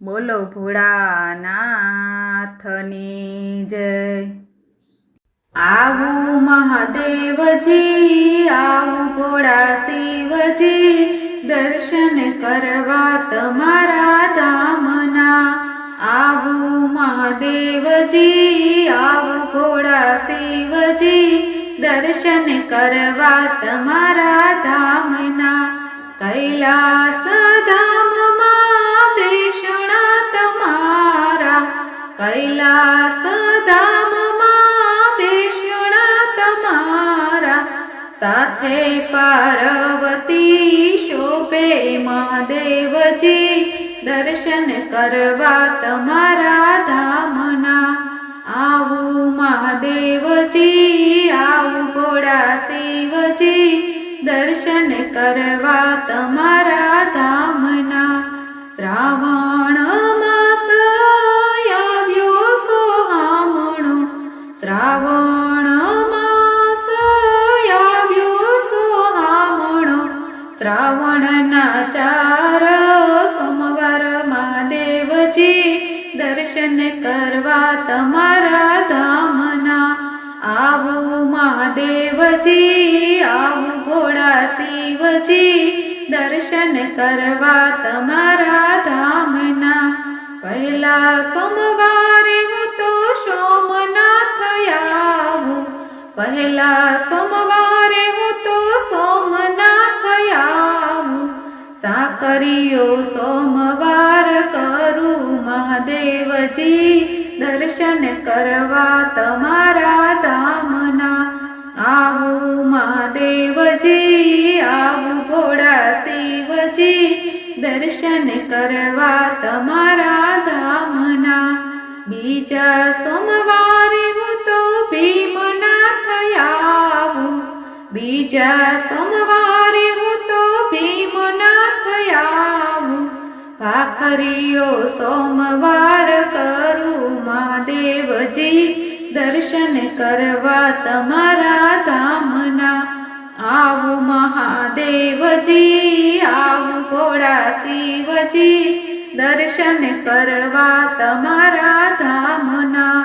બોલો ભોળાનાથની જય। આવું મહાદેવજી, આવું ભોળા શિવજી, દર્શન કરવા તમારા ધામના। આવું મહાદેવજી, આવું ભોળા શિવજી, દર્શન કરવા તમારા ધામના। કૈલાસ ધામમાં બેસણા તમારા, કૈલાસ ધામમાં બેસણા તમારા, સાથે પાર્વતી શોભે મહાદેવજી, દર્શન કરવા તમારા ધામના। આવું મહાદેવજી, આવું ભોળા શિવજી, દર્શન કરવા તમારા ધામના। શ્રાવણ માસ આવ્યો સોહામણો, શ્રાવણ માસ આવ્યો સોહામણો, શ્રાવણના 4 સોમવાર મહાદેવજી, દર્શન કરવા તમારા ધામના। આવું મહાદેવજી, આવું ભોળા શિવજી, દર્શન કરવા તમારા ધામના। પહેલા સોમવારે હું તો સોમનાથ આવું, પહેલા સોમવારે હું તો સોમનાથ આવું, સાકરીયો સોમવાર કરું મહાદેવજી, દર્શન કરવા તમારા ધામના। આવું મહાદેવજી, આવું ભોળા શિવજી, દર્શન કરવા તમારા ધામના। બીજા સોમવારે હું તો ભીમનાથ આવું, બીજા સોમવારે હું તો ભીમનાથ આવું, ભાખરીયો સોમવાર કરું મહાદેવજી, દર્શન કરવા તમારા ધામના। આવું મહાદેવજી, આવું ભોળા શિવજી, દર્શન કરવા તમારા ધામના।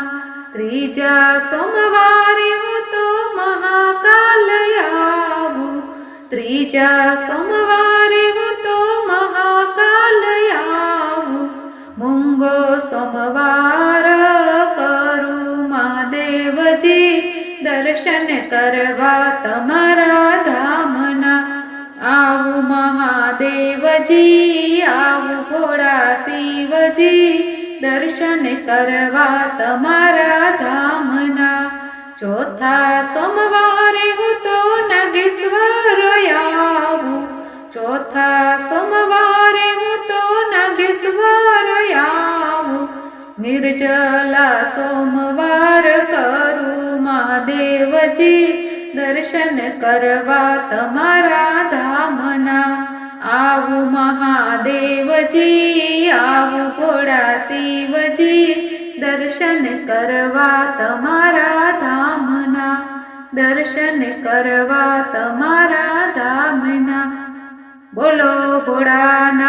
ત્રીજા સોમવારે હું તો મહાકાલ આવું, ત્રીજા સોમવારે હું તો મહાકાલ આવું, મૂંગો સોમવાર કરું મહાદેવજી, દર્શન કરવા તમારા ધામના। આવું મહાદેવજી, આવું ભોળા શિવજી, દર્શન કરવા તમારા ધામના। ચોથા સોમવારે હું તો નાગેશ્વર આવું, ચોથા સોમવારે હું તો નાગેશ્વર આવું, નિર્જલા સોમવાર કરું મહાદેવજી, દર્શન કરવા તમારા ધામના। આવું મહાદેવજી, આવું ભોળા શિવજી, દર્શન કરવા તમારા ધામના, દર્શન કરવા તમારા ધામના। બોલો ભોળાનાથ